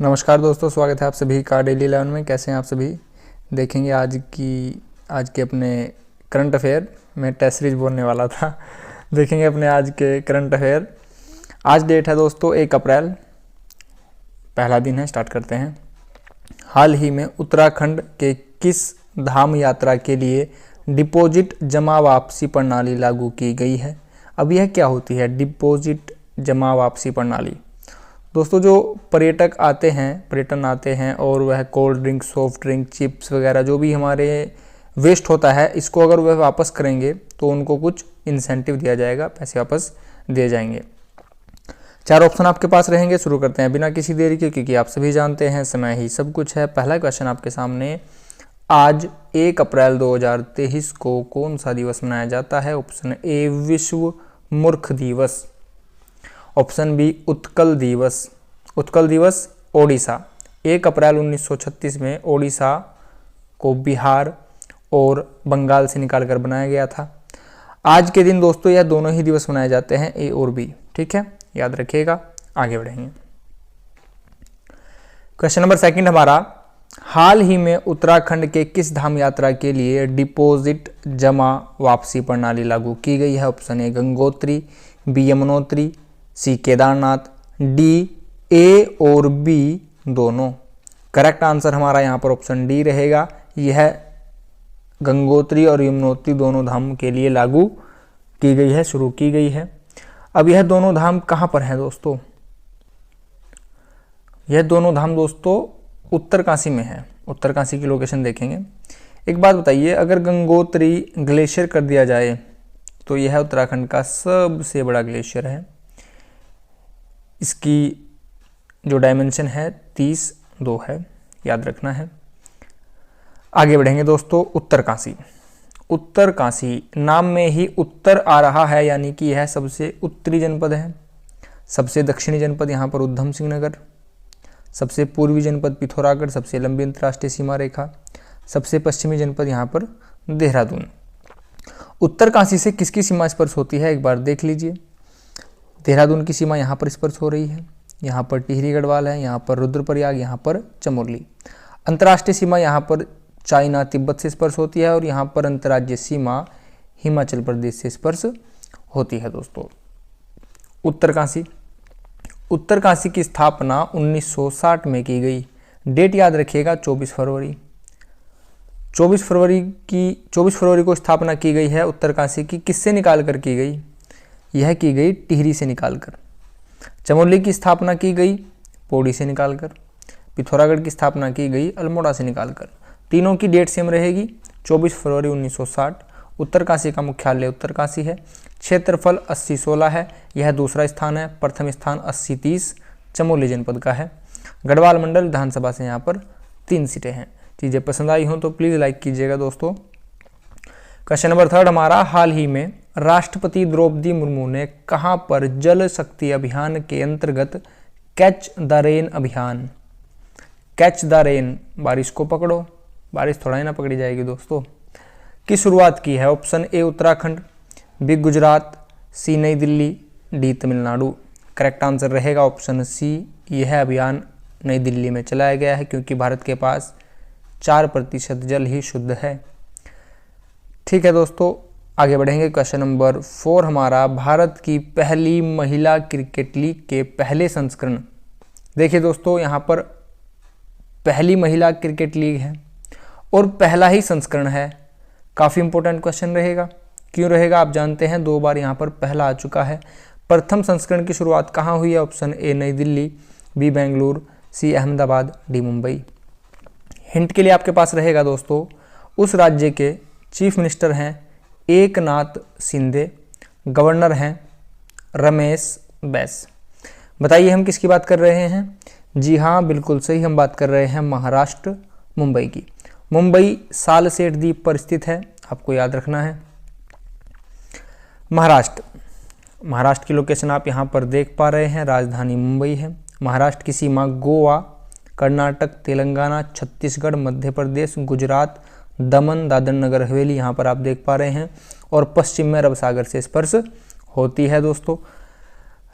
नमस्कार दोस्तों, स्वागत है आप सभी का डेली 11 में। कैसे हैं आप सभी? देखेंगे आज के अपने करंट अफेयर। मैं टेस्ट सीरीज बोलने वाला था। देखेंगे अपने आज के करंट अफेयर। आज डेट है दोस्तों 1 अप्रैल, पहला दिन है। स्टार्ट करते हैं। हाल ही में उत्तराखंड के किस धाम यात्रा के लिए डिपॉजिट जमा वापसी प्रणाली लागू की गई है? अब यह क्या होती है डिपॉजिट जमा वापसी प्रणाली? दोस्तों, जो पर्यटन आते हैं और वह cold drink, soft drink, chips वगैरह जो भी हमारे वेस्ट होता है, इसको अगर वह वापस करेंगे तो उनको कुछ इंसेंटिव दिया जाएगा, पैसे वापस दिए जाएंगे। 4 ऑप्शन आपके पास रहेंगे। शुरू करते हैं बिना किसी देरी के, क्योंकि आप सभी जानते हैं समय ही सब कुछ है। पहला क्वेश्चन आपके सामने, आज 1 अप्रैल 2023 को कौन सा दिवस मनाया जाता है? ऑप्शन ए विश्व मूर्ख दिवस, ऑप्शन बी उत्कल दिवस। उत्कल दिवस ओडिशा, 1 अप्रैल 1936 में ओडिशा को बिहार और बंगाल से निकालकर बनाया गया था। आज के दिन दोस्तों यह दोनों ही दिवस मनाए जाते हैं, ए और बी। ठीक है, याद रखिएगा। आगे बढ़ेंगे। क्वेश्चन नंबर 2 हमारा, हाल ही में उत्तराखंड के किस धाम यात्रा के लिए डिपॉजिट जमा वापसी प्रणाली लागू की गई है? Option A Gangotri, B Yamunotri, C Kedarnath, D A और बी दोनों। करेक्ट आंसर हमारा यहाँ पर ऑप्शन डी रहेगा। यह गंगोत्री और यमुनोत्री दोनों धाम के लिए लागू की गई है, शुरू की गई है। अब यह दोनों धाम कहाँ पर हैं दोस्तों? यह दोनों धाम दोस्तों उत्तरकाशी में है। उत्तरकाशी की लोकेशन देखेंगे। एक बात बताइए, अगर गंगोत्री ग्लेशियर कर दिया जाए तो यह उत्तराखंड का सबसे बड़ा ग्लेशियर है। इसकी जो डायमेंशन है 30.2 है, याद रखना है। आगे बढ़ेंगे दोस्तों। उत्तरकाशी, उत्तरकाशी नाम में ही उत्तर आ रहा है, यानी कि यह सबसे उत्तरी जनपद है। सबसे दक्षिणी जनपद यहाँ पर उधम सिंह नगर, सबसे पूर्वी जनपद पिथौरागढ़, सबसे लंबी अंतर्राष्ट्रीय सीमा रेखा, सबसे पश्चिमी जनपद यहाँ पर देहरादून। उत्तरकाशी से किसकी सीमा स्पर्श होती है एक बार देख लीजिए। देहरादून की सीमा यहाँ पर स्पर्श हो रही है, यहाँ पर टिहरी गढ़वाल है, यहाँ पर रुद्रप्रयाग, यहाँ पर चमोली। अंतर्राष्ट्रीय सीमा यहाँ पर चाइना तिब्बत से स्पर्श होती है और यहाँ पर अंतर्राज्यीय सीमा हिमाचल प्रदेश से स्पर्श होती है दोस्तों। उत्तरकाशी, उत्तरकाशी की स्थापना 1960 में की गई। डेट याद रखिएगा 24 फरवरी। 24 फरवरी को स्थापना की गई है उत्तरकाशी की। किससे निकाल कर की गई? यह की गई टिहरी से निकालकर। चमोली की स्थापना की गई पौड़ी से निकालकर। पिथौरागढ़ की स्थापना की गई अल्मोड़ा से निकालकर। तीनों की डेट सेम रहेगी, 24 फरवरी 1960। उत्तरकाशी का मुख्यालय उत्तरकाशी है। क्षेत्रफल 80-16 है, यह दूसरा स्थान है। प्रथम स्थान 80-30 चमोली जनपद का है। गढ़वाल मंडल विधानसभा से यहाँ पर 3 सीटें हैं। चीज़ें पसंद आई हों तो प्लीज़ लाइक कीजिएगा दोस्तों। क्वेश्चन नंबर 3 हमारा, हाल ही में राष्ट्रपति द्रौपदी मुर्मू ने कहां पर जल शक्ति अभियान के अंतर्गत कैच द रेन अभियान, कैच द रेन, बारिश को पकड़ो, बारिश थोड़ा ही ना पकड़ी जाएगी दोस्तों, की शुरुआत की है? Option A Uttarakhand, B Gujarat, C New Delhi, D Tamil Nadu. Correct answer रहेगा ऑप्शन सी। यह अभियान नई दिल्ली में चलाया गया है, क्योंकि भारत के पास 4% जल ही शुद्ध है। ठीक है दोस्तों, आगे बढ़ेंगे। क्वेश्चन नंबर 4 हमारा, भारत की पहली महिला क्रिकेट लीग के पहले संस्करण। देखिए दोस्तों, यहाँ पर पहली महिला क्रिकेट लीग है और पहला ही संस्करण है। काफ़ी इंपॉर्टेंट क्वेश्चन रहेगा। क्यों रहेगा? आप जानते हैं 2 बार यहाँ पर पहला आ चुका है। प्रथम संस्करण की शुरुआत कहाँ हुई है? ऑप्शन ए नई दिल्ली, बी बेंगलुरु, सी अहमदाबाद, डी मुंबई। हिंट के लिए आपके पास रहेगा दोस्तों, उस राज्य के चीफ मिनिस्टर हैं एकनाथ शिंदे, गवर्नर हैं रमेश बैस। बताइए हम किसकी बात कर रहे हैं? जी हाँ, बिल्कुल सही, हम बात कर रहे हैं महाराष्ट्र, मुंबई की। मुंबई सालसेट द्वीप पर स्थित है, आपको याद रखना है। महाराष्ट्र की लोकेशन आप यहाँ पर देख पा रहे हैं, राजधानी मुंबई है। महाराष्ट्र की सीमा गोवा, कर्नाटक, तेलंगाना, छत्तीसगढ़, मध्य प्रदेश, गुजरात, दमन, दादर नगर हवेली यहाँ पर आप देख पा रहे हैं, और पश्चिम में अरब सागर से स्पर्श होती है दोस्तों।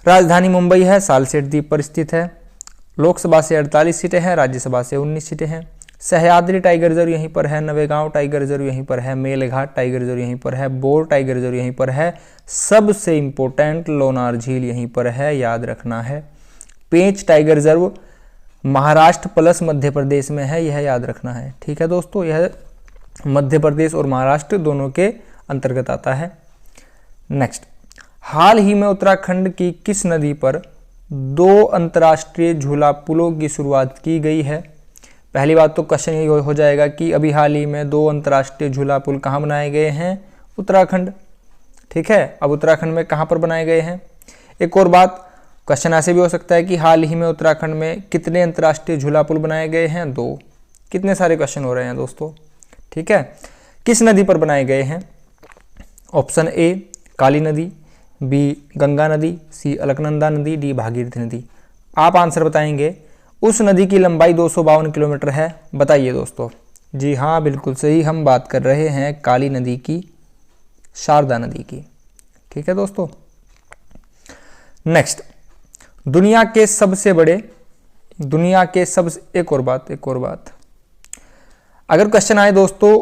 राजधानी मुंबई है, सालसेट द्वीप पर स्थित है। लोकसभा से 48 सीटें हैं, राज्यसभा से 19 सीटें हैं। सह्याद्री टाइगर रिजर्व यहीं पर है, नवेगांव टाइगर रिजर्व यहीं पर है, मेलघाट टाइगर रिजर्व यहीं पर है, बोर टाइगर रिजर्व यहीं पर है, सबसे इंपॉर्टेंट लोनार झील यहीं पर है, याद रखना है। पेंच tiger reserve Maharashtra plus Madhya Pradesh में है, यह याद रखना है। ठीक है दोस्तों, यह मध्य प्रदेश और महाराष्ट्र दोनों के अंतर्गत आता है। नेक्स्ट, हाल ही में उत्तराखंड की किस नदी पर 2 अंतर्राष्ट्रीय झूला पुलों की शुरुआत की गई है? पहली बात तो क्वेश्चन ये हो जाएगा कि अभी हाल ही में 2 अंतर्राष्ट्रीय झूला पुल कहाँ बनाए गए हैं? उत्तराखंड। ठीक है, अब उत्तराखंड में कहाँ पर बनाए गए हैं? एक और बात, क्वेश्चन ऐसे भी हो सकता है कि हाल ही में उत्तराखंड में कितने अंतर्राष्ट्रीय झूला पुल बनाए गए हैं? 2। कितने सारे क्वेश्चन हो रहे हैं दोस्तों। ठीक है, किस नदी पर बनाए गए हैं? ऑप्शन ए काली नदी, बी गंगा नदी, सी अलकनंदा नदी, डी भागीरथी नदी। आप आंसर बताएंगे। उस नदी की लंबाई 252 किलोमीटर है, बताइए दोस्तों। जी हाँ, बिल्कुल सही, हम बात कर रहे हैं काली नदी की, शारदा नदी की। ठीक है दोस्तों। नेक्स्ट, दुनिया के सबसे एक और बात, अगर क्वेश्चन आए दोस्तों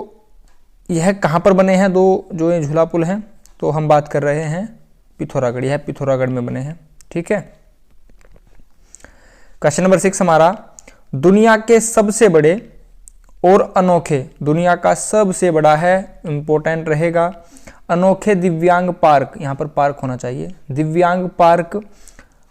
यह कहाँ पर बने हैं 2 जो ये झूला पुल हैं, तो हम बात कर रहे हैं पिथौरागढ़, यह पिथौरागढ़ में बने हैं। ठीक है। क्वेश्चन नंबर 6 हमारा, दुनिया के सबसे बड़े और अनोखे, दुनिया का सबसे बड़ा है, इंपॉर्टेंट रहेगा, अनोखे दिव्यांग पार्क, यहाँ पर पार्क होना चाहिए, दिव्यांग पार्क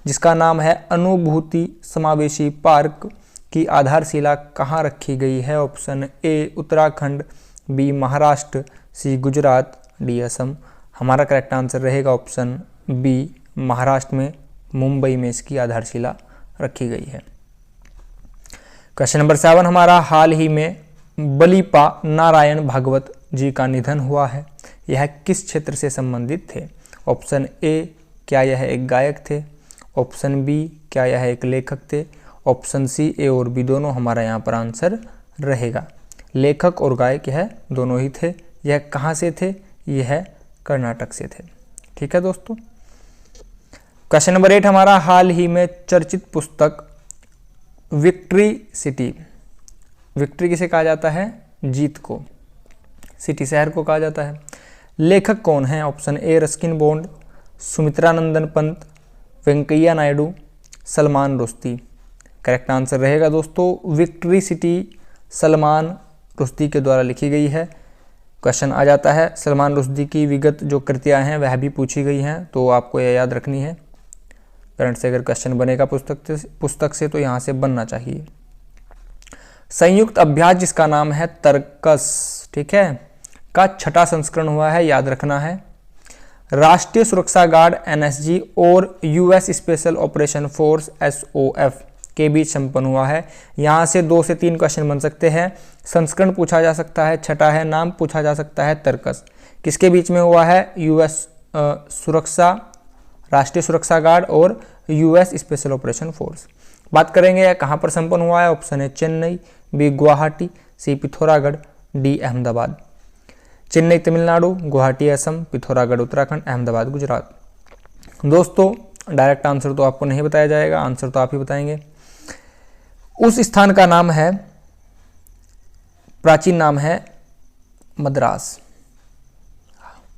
जिसका नाम है अनुभूति समावेशी पार्क की आधारशिला कहाँ रखी गई है? Option A Uttarakhand, B Maharashtra, C Gujarat, D Assam. हमारा करेक्ट आंसर रहेगा ऑप्शन बी महाराष्ट्र में, मुंबई में इसकी आधारशिला रखी गई है। क्वेश्चन नंबर 7 हमारा, हाल ही में बलिपा नारायण भागवत जी का निधन हुआ है, यह किस क्षेत्र से संबंधित थे? ऑप्शन ए क्या यह एक गायक थे, ऑप्शन बी क्या यह एक लेखक थे, ऑप्शन सी ए और बी दोनों हमारा यहाँ पर आंसर रहेगा। लेखक और गायक यह दोनों ही थे। यह कहाँ से थे? यह कर्नाटक से थे। ठीक है दोस्तों। क्वेश्चन नंबर 8 हमारा, हाल ही में चर्चित पुस्तक विक्ट्री सिटी, विक्ट्री किसे कहा जाता है? जीत को, सिटी शहर को कहा जाता है। लेखक कौन है? ऑप्शन ए रस्किन बॉन्ड, सुमित्रा नंदन पंत, वेंकैया नायडू, सलमान रुश्दी। करेक्ट आंसर रहेगा दोस्तों विक्ट्री सिटी सलमान रुश्दी के द्वारा लिखी गई है। क्वेश्चन आ जाता है, सलमान रुश्दी की विगत जो कृतियां हैं वह भी पूछी गई हैं, तो आपको यह याद रखनी है। करंट से अगर क्वेश्चन बनेगा पुस्तक से तो यहाँ से बनना चाहिए। संयुक्त अभ्यास जिसका नाम है तर्कस, ठीक है, का 6ठा संस्करण हुआ है, याद रखना है। राष्ट्रीय सुरक्षा गार्ड एनएसजी और US special operation force SOF के बीच संपन्न हुआ है। यहाँ से 2 से 3 क्वेश्चन बन सकते हैं। संस्करण पूछा जा सकता है, 6ठा है, नाम पूछा जा सकता है तर्कस। किसके बीच में हुआ है? यूएस राष्ट्रीय सुरक्षा गार्ड और यूएस स्पेशल ऑपरेशन फोर्स। बात करेंगे यह कहाँ पर संपन्न हुआ है? ऑप्शन है चेन्नई, बी गुवाहाटी, सी पिथौरागढ़, डी अहमदाबाद। चेन्नई तमिलनाडु, गुवाहाटी असम, पिथौरागढ़ उत्तराखंड, अहमदाबाद गुजरात। दोस्तों डायरेक्ट आंसर तो आपको नहीं बताया जाएगा, आंसर तो आप ही बताएंगे। उस स्थान का नाम है, प्राचीन नाम है मद्रास,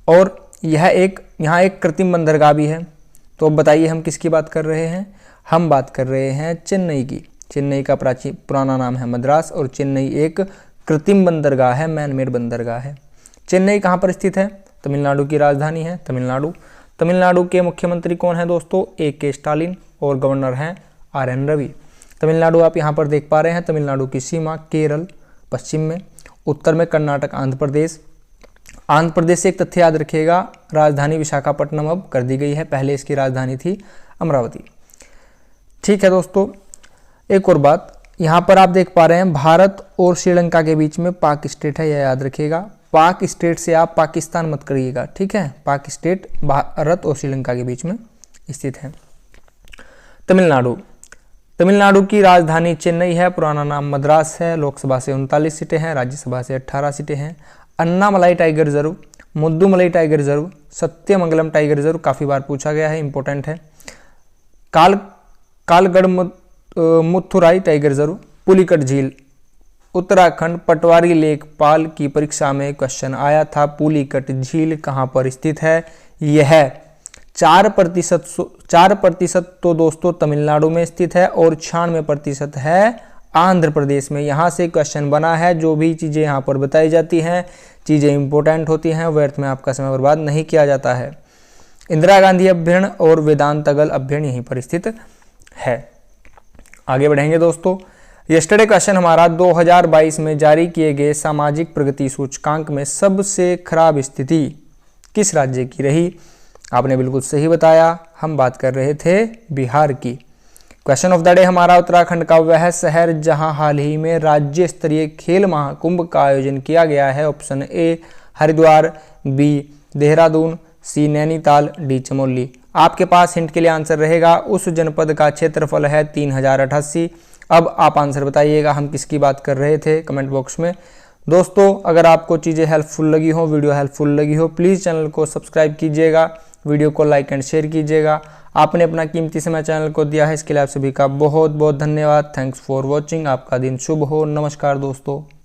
और यहाँ एक कृत्रिम बंदरगाह भी है। तो बताइए हम किसकी बात कर रहे हैं? हम बात कर रहे हैं चेन्नई की। चेन्नई का पुराना नाम है मद्रास, और चेन्नई एक कृत्रिम बंदरगाह है, मैन मेड बंदरगाह है। चेन्नई कहाँ पर स्थित है? तमिलनाडु की राजधानी है तमिलनाडु। तमिलनाडु के मुख्यमंत्री कौन है दोस्तों? ए.के. स्टालिन, और गवर्नर हैं आर.एन. रवि। तमिलनाडु आप यहाँ पर देख पा रहे हैं, तमिलनाडु की सीमा केरल पश्चिम में, उत्तर में कर्नाटक, आंध्र प्रदेश। आंध्र प्रदेश से एक तथ्य याद रखिएगा, राजधानी विशाखापट्टनम अब कर दी गई है, पहले इसकी राजधानी थी अमरावती। ठीक है दोस्तों, एक और बात, यहाँ पर आप देख पा रहे हैं भारत और श्रीलंका के बीच में पाक स्टेट है, यह याद रखिएगा। पाक स्टेट से आप पाकिस्तान मत करिएगा, ठीक है। पाक स्टेट भारत और श्रीलंका के बीच में स्थित है। तमिलनाडु की राजधानी चेन्नई है, पुराना नाम मद्रास है। लोकसभा से 39 सीटें हैं, राज्यसभा से 18 सीटें हैं। Annamalai tiger reserve, Mudumalai tiger reserve, Sathyamangalam tiger reserve काफ़ी बार पूछा गया है, इंपॉर्टेंट है। मुथुराई टाइगर रिजर्व, पुलिकट झील उत्तराखंड, पटवारी लेखपाल की परीक्षा में क्वेश्चन आया था। पुलिकट झील कहाँ पर स्थित है? यह 4% तो दोस्तों तमिलनाडु में स्थित है और 96% है आंध्र प्रदेश में। यहाँ से क्वेश्चन बना है। जो भी चीज़ें यहाँ पर बताई जाती हैं, चीज़ें इंपॉर्टेंट होती हैं, व्यर्थ में आपका समय बर्बाद नहीं किया जाता है। इंदिरा गांधी अभ्यारण्य और वेदांतगल अभ्यारण्य यहीं पर स्थित है। आगे बढ़ेंगे दोस्तों। यस्टरडे क्वेश्चन हमारा 2022 में जारी किए गए सामाजिक प्रगति सूचकांक में सबसे खराब स्थिति किस राज्य की रही? आपने बिल्कुल सही बताया, हम बात कर रहे थे बिहार की। क्वेश्चन ऑफ द डे हमारा उत्तराखंड का वह शहर जहां हाल ही में राज्य स्तरीय खेल महाकुंभ का आयोजन किया गया है। Option A Haridwar, B Dehradun, C Nainital, D Chamoli. आपके पास हिंट के लिए आंसर रहेगा। उस जनपद का क्षेत्रफल है 3088। अब आप आंसर बताइएगा हम किसकी बात कर रहे थे कमेंट बॉक्स में। दोस्तों अगर आपको चीज़ें हेल्पफुल लगी हो, वीडियो हेल्पफुल लगी हो, प्लीज़ चैनल को सब्सक्राइब कीजिएगा, वीडियो को लाइक एंड शेयर कीजिएगा। आपने अपना कीमती समय चैनल को दिया है, इसके लिए आप सभी का बहुत बहुत धन्यवाद। Thanks for watching. आपका दिन शुभ हो। नमस्कार दोस्तों।